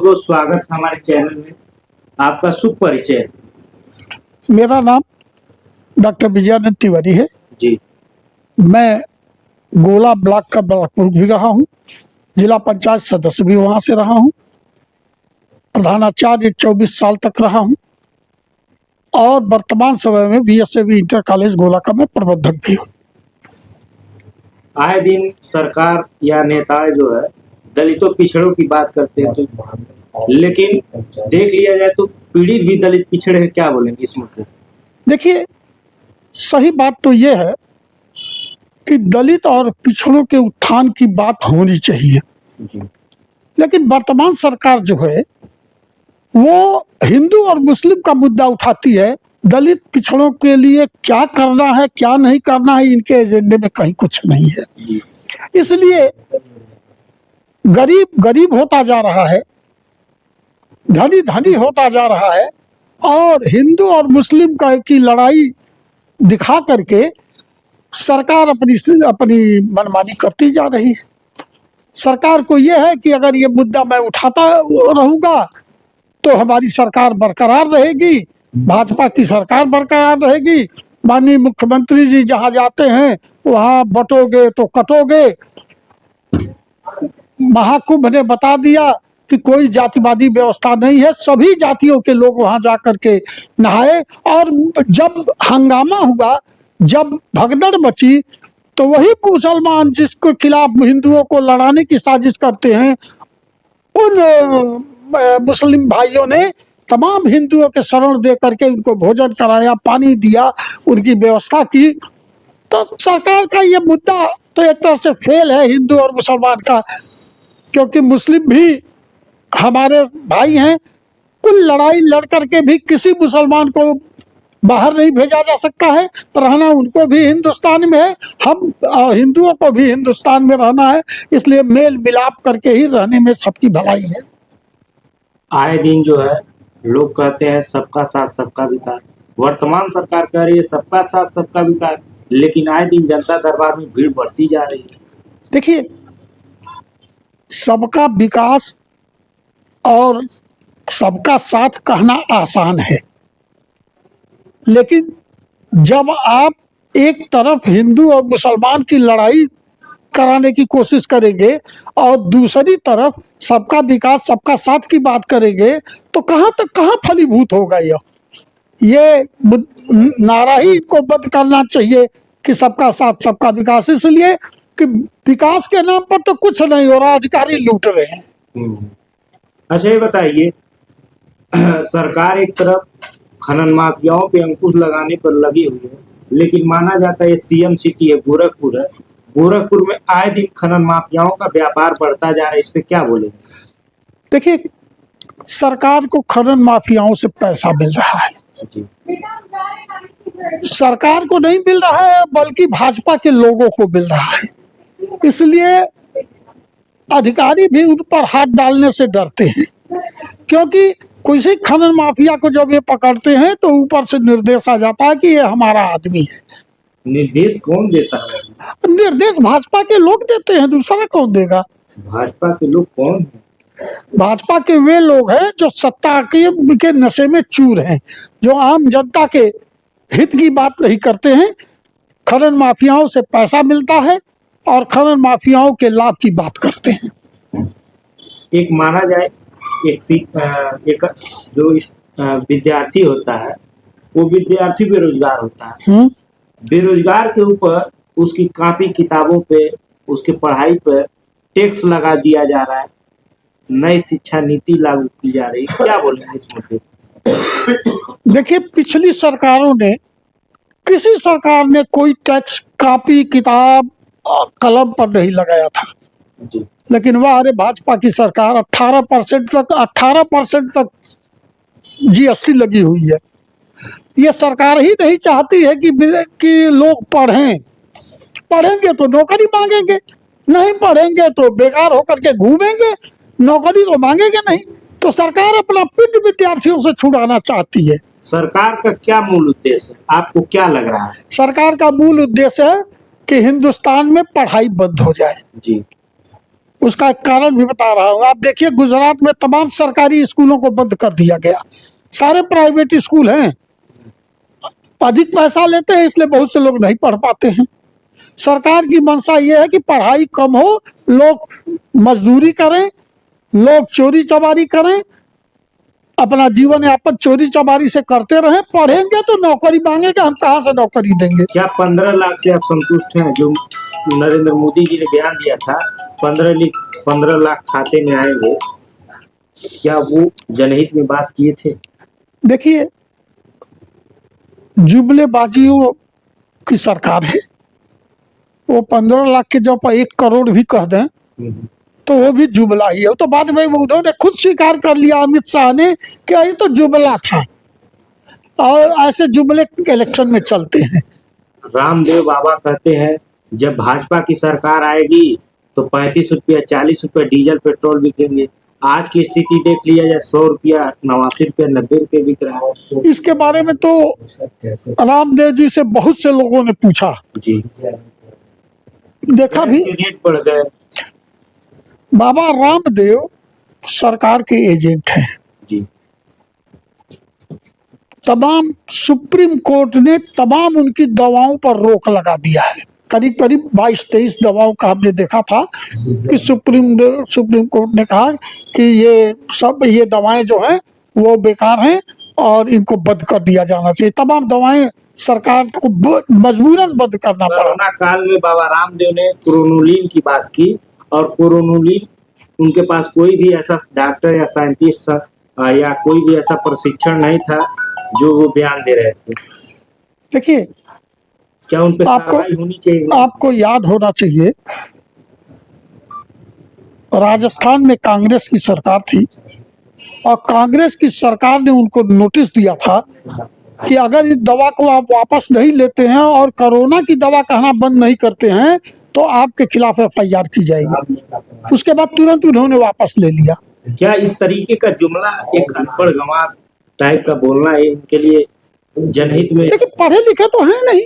बहुत स्वागत है हमारे चैनल में। आपका शुभ परिचय। मेरा नाम डॉक्टर विजयानंद तिवारी है जी। मैं गोला ब्लॉक का ब्लॉक प्रमुख भी रहा हूँ, जिला पंचायत सदस्य भी वहाँ से रहा हूँ, प्रधानाचार्य 24 साल तक रहा हूँ और वर्तमान समय में बीएसएवी इंटर कॉलेज गोला का मैं प्रबंधक भी हूँ। आए दिन सरकार या नेता जो है दलितों पिछड़ों की बात करते हैं, तो लेकिन देख लिया जाए तो पीड़ित भी दलित पिछड़े हैं। क्या बोलेंगे इस मुद्दे? देखिए, सही बात तो ये है कि दलित और पिछड़ों के उत्थान की बात होनी चाहिए, लेकिन वर्तमान सरकार जो है वो हिंदू और मुस्लिम का मुद्दा उठाती है। दलित पिछड़ों के लिए क्या करना है क्या नहीं करना है इनके एजेंडे में कहीं कुछ नहीं है। इसलिए गरीब गरीब होता जा रहा है, धनी धनी होता जा रहा है और हिंदू और मुस्लिम का की लड़ाई दिखा करके सरकार अपनी मनमानी करती जा रही है। सरकार को यह है कि अगर ये मुद्दा मैं उठाता रहूंगा तो हमारी सरकार बरकरार रहेगी, भाजपा की सरकार बरकरार रहेगी। माननीय मुख्यमंत्री जी जहां जाते हैं वहां बटोगे तो कटोगे। महाकुंभ ने बता दिया कि कोई जातिवादी व्यवस्था नहीं है, सभी जातियों के लोग वहां जाकर के नहाए। और जब हंगामा हुआ, जब भगदड़ मची, तो वही मुसलमान जिसके खिलाफ हिंदुओं को लड़ाने की साजिश करते हैं, उन मुस्लिम भाइयों ने तमाम हिंदुओं के शरण दे करके उनको भोजन कराया, पानी दिया, उनकी व्यवस्था की। तो सरकार का ये मुद्दा तो एक तरह से फेल है हिंदू और मुसलमान का, क्योंकि मुस्लिम भी हमारे भाई हैं। कुल लड़ाई लड़ करके भी किसी मुसलमान को बाहर नहीं भेजा जा सकता है, रहना उनको भी हिंदुस्तान में है, हम हिंदुओं को भी हिंदुस्तान में रहना है। इसलिए मेल मिलाप करके ही रहने में सबकी भलाई है। आए दिन जो है लोग कहते हैं सबका साथ सबका विकास। वर्तमान सरकार कह रही है सबका साथ सबका विकास, लेकिन आए दिन जनता दरबार में भीड़ बढ़ती जा रही है। देखिए, सबका विकास और सबका साथ कहना आसान है, लेकिन जब आप एक तरफ हिंदू और मुसलमान की लड़ाई कराने की कोशिश करेंगे और दूसरी तरफ सबका विकास सबका साथ की बात करेंगे, तो कहाँ तक कहाँ फलीभूत होगा ये नारा ही इनको बंद करना चाहिए कि सबका साथ सबका विकास। इसलिए कि विकास के नाम पर तो कुछ नहीं हो रहा, अधिकारी लूट रहे हैं। अच्छा, ये बताइए, सरकार एक तरफ खनन माफियाओं पे अंकुश लगाने पर लगी हुई है, लेकिन माना जाता है सीएम सिटी है गोरखपुर है, गोरखपुर में आए दिन खनन माफियाओं का व्यापार बढ़ता जा रहा है। इस पे क्या बोलेंगे? देखिए, सरकार को खनन माफियाओं से पैसा मिल रहा है। सरकार को नहीं मिल रहा है, बल्कि भाजपा के लोगों को मिल रहा है। इसलिए अधिकारी भी उन पर हाथ डालने से डरते हैं, क्योंकि किसी खनन माफिया को जब ये पकड़ते हैं तो ऊपर से निर्देश आ जाता है कि ये हमारा आदमी है। निर्देश कौन देता है? निर्देश भाजपा के लोग देते हैं, दूसरा कौन देगा? भाजपा के लोग कौन है? भाजपा के वे लोग हैं जो सत्ता के नशे में चूर हैं, जो आम जनता के हित की बात नहीं करते हैं। खनन माफियाओं से पैसा मिलता है और खनन माफियाओं के लाभ की बात करते हैं। एक माना जाए एक जो विद्यार्थी होता है वो विद्यार्थी बेरोजगार होता है। बेरोजगार के ऊपर उसकी कॉपी किताबों पे, उसके पढ़ाई पर टैक्स लगा दिया जा रहा है। नई शिक्षा नीति लागू की जा रही है। क्या बोलेंगे इस मुद्दे? देखिए, पिछली सरकारों ने, किसी सरकार ने कोई टैक्स कॉपी किताब और कलम पर नहीं लगाया था, लेकिन वह अरे भाजपा की सरकार 18% तक जीएसटी लगी हुई है। ये सरकार ही नहीं चाहती है कि लोग पढ़ेंगे तो नौकरी मांगेंगे, नहीं पढ़ेंगे तो बेकार होकर के घूमेंगे, नौकरी तो मांगेंगे नहीं। तो सरकार अपना पिंड विद्यार्थियों से छुड़ाना चाहती है। सरकार का क्या मूल उद्देश्य है, आपको क्या लग रहा है? सरकार का मूल उद्देश्य है कि हिंदुस्तान में पढ़ाई बंद हो जाए। जी। उसका एक कारण भी बता रहा हूँ। आप देखिए गुजरात में तमाम सरकारी स्कूलों को बंद कर दिया गया, सारे प्राइवेट स्कूल हैं, अधिक पैसा लेते हैं इसलिए बहुत से लोग नहीं पढ़ पाते हैं। सरकार की मंशा ये है कि पढ़ाई कम हो, लोग मजदूरी करें, लोग चोरी चमारी करें, अपना जीवन यापन चोरी चमारी से करते रहें, पढ़ेंगे तो नौकरी मांगेंगे, हम कहाँ से नौकरी देंगे। क्या 15 लाख से आप संतुष्ट हैं? जो नरेंद्र मोदी जी ने बयान दिया था 15 लाख खाते में आएंगे, क्या वो जनहित में बात किए थे? देखिए जुमलेबाजियों की सरकार है, वो 15 लाख के जब 1 करोड़ भी कह दें तो वो भी जुमला ही है। तो बाद में उन्होंने खुद स्वीकार कर लिया अमित शाह ने कि ये तो जुमला था, और ऐसे जुमले इलेक्शन में चलते हैं। रामदेव बाबा कहते हैं जब भाजपा की सरकार आएगी तो 35 रुपया 40 रुपया डीजल पेट्रोल बिकेंगे। आज की स्थिति देख लिया जाए 100 रुपया 89 रुपया 90 रुपये बिक रहा है। इसके बारे में तो रामदेव जी से बहुत से लोगों ने पूछा जी, देखा भी। रेट बढ़ गए। बाबा रामदेव सरकार के एजेंट हैं जी। तमाम सुप्रीम कोर्ट ने तमाम उनकी दवाओं पर रोक लगा दिया है। करीब करीब 22-23 दवाओं का हमने देखा था कि सुप्रीम कोर्ट ने कहा कि ये दवाएं जो हैं वो बेकार हैं और इनको बंद कर दिया जाना चाहिए। तमाम दवाएं सरकार को मजबूरन बंद करना पड़ा। कोरोना काल में बाबा रामदेव ने कोरोनुलिन की बात की, और कोरोनुलिन उनके पास कोई भी ऐसा डॉक्टर या साइंटिस्ट या कोई भी ऐसा प्रशिक्षण नहीं था जो वो बयान दे रहे थे। देखिए क्या उन पे कार्रवाई होनी चाहिए? आपको याद होना चाहिए राजस्थान में कांग्रेस की सरकार थी और कांग्रेस की सरकार ने उनको नोटिस दिया था कि अगर इस दवा को आप वापस नहीं लेते हैं और कोरोना की दवा कहना बंद नहीं करते हैं तो आपके खिलाफ FIR की जाएगी। उसके बाद तुरंत उन्होंने वापस ले लिया। क्या इस तरीके का जुमला एक अनपढ़ गंवार टाइप का बोलना है इनके लिए जनहित में? देखिए पढ़े लिखे तो है नहीं,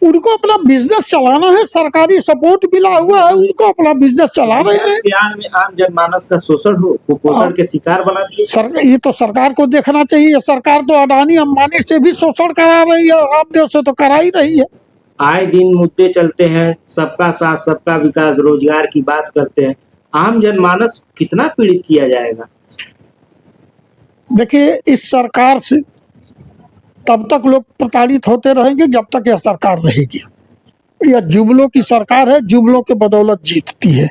उनको अपना बिजनेस चलाना है, सरकारी सपोर्ट मिला हुआ है, उनको अपना बिजनेस चला रहे हैं। बिहार में आम जनमानस का शोषण हो, कुपोषण के शिकार बना दिए। ये तो सरकार को देखना चाहिए। सरकार तो अडानी अंबानी से भी शोषण करा रही है, रामदेव से तो करा ही रही है। आए दिन मुद्दे चलते हैं, सबका साथ सबका विकास, रोजगार की बात करते हैं। आम जनमानस कितना पीड़ित किया जाएगा? देखिए इस सरकार से तब तक लोग प्रताड़ित होते रहेंगे जब तक यह सरकार रहेगी। यह जुमलों की सरकार है, जुमलों के बदौलत जीतती है।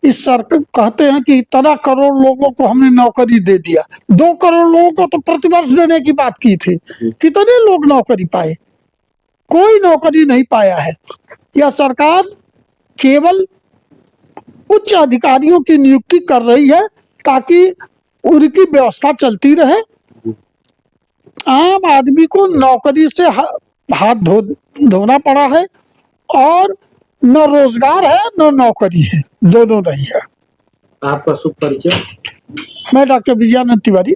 इस सरकार कहते हैं कि इतना करोड़ लोगों को हमने नौकरी दे दिया। 2 करोड़ लोगों को तो प्रतिवर्ष देने की बात की थी, कितने लोग नौकरी पाए? कोई नौकरी नहीं पाया है। यह सरकार केवल उच्च अधिकारियों की नियुक्ति कर रही है ताकि उनकी व्यवस्था चलती रहे। आम आदमी को नौकरी से हाथ धोना पड़ा है, और न रोजगार है न नौकरी है, दोनों नहीं है। आपका शुभ परिचय? मैं डॉक्टर विजयानंद तिवारी।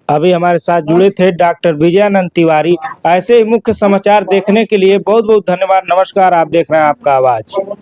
अभी हमारे साथ जुड़े थे डॉक्टर विजयानंद तिवारी। ऐसे ही मुख्य समाचार देखने के लिए बहुत बहुत धन्यवाद। नमस्कार, आप देख रहे हैं आपका आवाज।